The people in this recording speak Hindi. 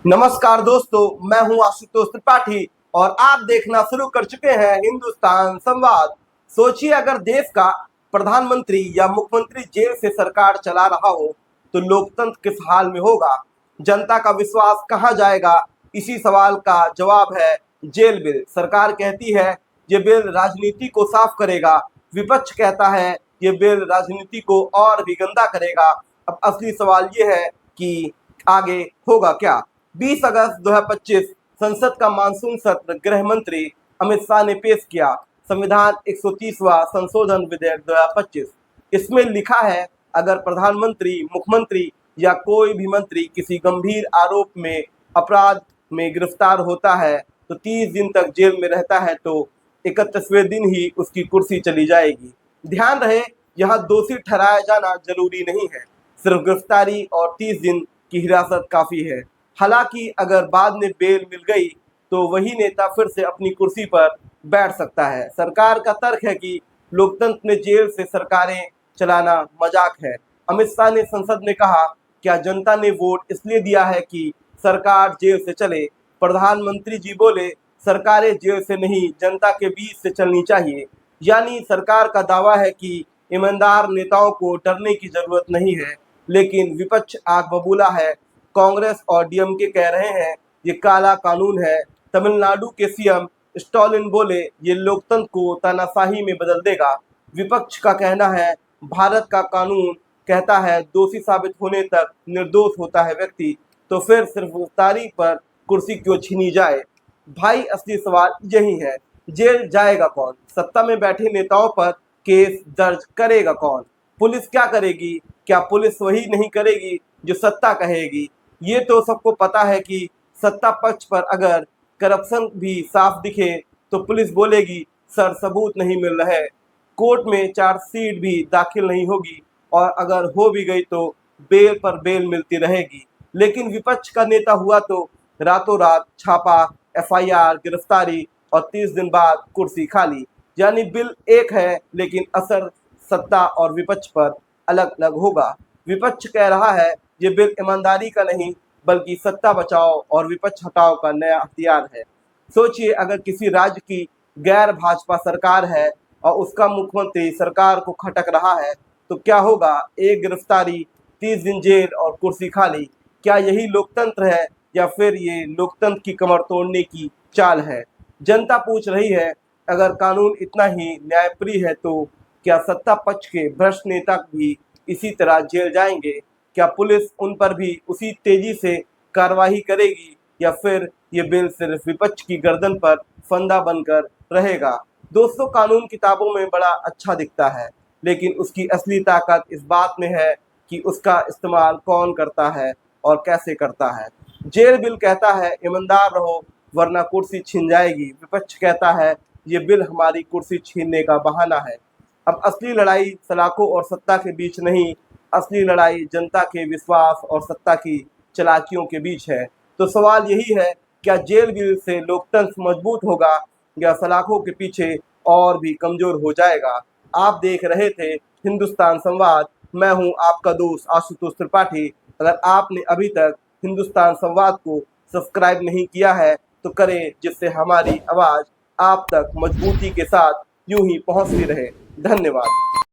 नमस्कार दोस्तों, मैं हूं आशुतोष त्रिपाठी और आप देखना शुरू कर चुके हैं हिंदुस्तान संवाद। सोचिए, अगर देश का प्रधानमंत्री या मुख्यमंत्री जेल से सरकार चला रहा हो तो लोकतंत्र किस हाल में होगा। जनता का विश्वास कहां जाएगा। इसी सवाल का जवाब है जेल बिल। सरकार कहती है ये बिल राजनीति को साफ करेगा, विपक्ष कहता है ये बिल राजनीति को और भी गंदा करेगा। अब असली सवाल ये है कि आगे होगा क्या। 20 अगस्त 2025 संसद का मानसून सत्र गृह मंत्री अमित शाह ने पेश किया संविधान 130वां संशोधन विधेयक 2025। इसमें लिखा है, अगर प्रधानमंत्री, मुख्यमंत्री या कोई भी मंत्री किसी गंभीर आरोप में, अपराध में गिरफ्तार होता है तो 30 दिन तक जेल में रहता है तो 31वें दिन ही उसकी कुर्सी चली जाएगी। ध्यान रहे, यहाँ दोषी ठहराया जाना जरूरी नहीं है, सिर्फ गिरफ्तारी और 30 दिन की हिरासत काफी है। हालांकि अगर बाद में बेल मिल गई तो वही नेता फिर से अपनी कुर्सी पर बैठ सकता है। सरकार का तर्क है कि लोकतंत्र में जेल से सरकारें चलाना मजाक है। अमित शाह ने संसद में कहा, क्या जनता ने वोट इसलिए दिया है कि सरकार जेल से चले। प्रधानमंत्री जी बोले, सरकारें जेल से नहीं, जनता के बीच से चलनी चाहिए। यानी सरकार का दावा है कि ईमानदार नेताओं को डरने की जरूरत नहीं है, लेकिन विपक्ष आग बबूला है। कांग्रेस और डीएमके कह रहे हैं ये काला कानून है। तमिलनाडु के सीएम स्टालिन बोले ये लोकतंत्र को तानाशाही में बदल देगा। विपक्ष का कहना है भारत का कानून कहता है दोषी साबित होने तक निर्दोष होता है व्यक्ति, तो फिर सिर्फ गिरफ्तारी पर कुर्सी क्यों छीनी जाए। भाई, असली सवाल यही है, जेल जाएगा कौन। सत्ता में बैठे नेताओं पर केस दर्ज करेगा कौन। पुलिस क्या करेगी। क्या पुलिस वही नहीं करेगी जो सत्ता कहेगी। ये तो सबको पता है कि सत्ता पक्ष पर अगर करप्शन भी साफ दिखे तो पुलिस बोलेगी सर सबूत नहीं मिल रहे, कोर्ट में चार्जशीट भी दाखिल नहीं होगी और अगर हो भी गई तो बेल पर बेल मिलती रहेगी। लेकिन विपक्ष का नेता हुआ तो रातों रात छापा, एफआईआर, गिरफ्तारी और 30 दिन बाद कुर्सी खाली। यानी बिल एक है लेकिन असर सत्ता और विपक्ष पर अलग अलग होगा। विपक्ष कह रहा है ये बिल ईमानदारी का नहीं बल्कि सत्ता बचाओ और विपक्ष हटाओ का नया हथियार है। सोचिए, अगर किसी राज्य की गैर भाजपा सरकार है और उसका मुख्यमंत्री सरकार को खटक रहा है तो क्या होगा। एक गिरफ्तारी, 30 दिन जेल और कुर्सी खाली। क्या यही लोकतंत्र है या फिर ये लोकतंत्र की कमर तोड़ने की चाल है। जनता पूछ रही है, अगर कानून इतना ही न्यायप्रिय है तो क्या सत्ता पक्ष के भ्रष्ट नेता भी इसी तरह जेल जाएंगे। क्या पुलिस उन पर भी उसी तेजी से कार्रवाई करेगी या फिर ये बिल सिर्फ विपक्ष की गर्दन पर फंदा बनकर रहेगा। दोस्तों, कानून किताबों में बड़ा अच्छा दिखता है लेकिन उसकी असली ताकत इस बात में है कि उसका इस्तेमाल कौन करता है और कैसे करता है। जेल बिल कहता है ईमानदार रहो वरना कुर्सी छीन जाएगी। विपक्ष कहता है ये बिल हमारी कुर्सी छीनने का बहाना है। अब असली लड़ाई सलाखों और सत्ता के बीच नहीं, असली लड़ाई जनता के विश्वास और सत्ता की चालाकियों के बीच है। तो सवाल यही है, क्या जेल बिल से लोकतंत्र मजबूत होगा या सलाखों के पीछे और भी कमजोर हो जाएगा। आप देख रहे थे हिंदुस्तान संवाद। मैं हूं आपका दोस्त आशुतोष त्रिपाठी। अगर आपने अभी तक हिंदुस्तान संवाद को सब्सक्राइब नहीं किया है तो करें, जिससे हमारी आवाज आप तक मजबूती के साथ यूं ही पहुंचती रहे। धन्यवाद।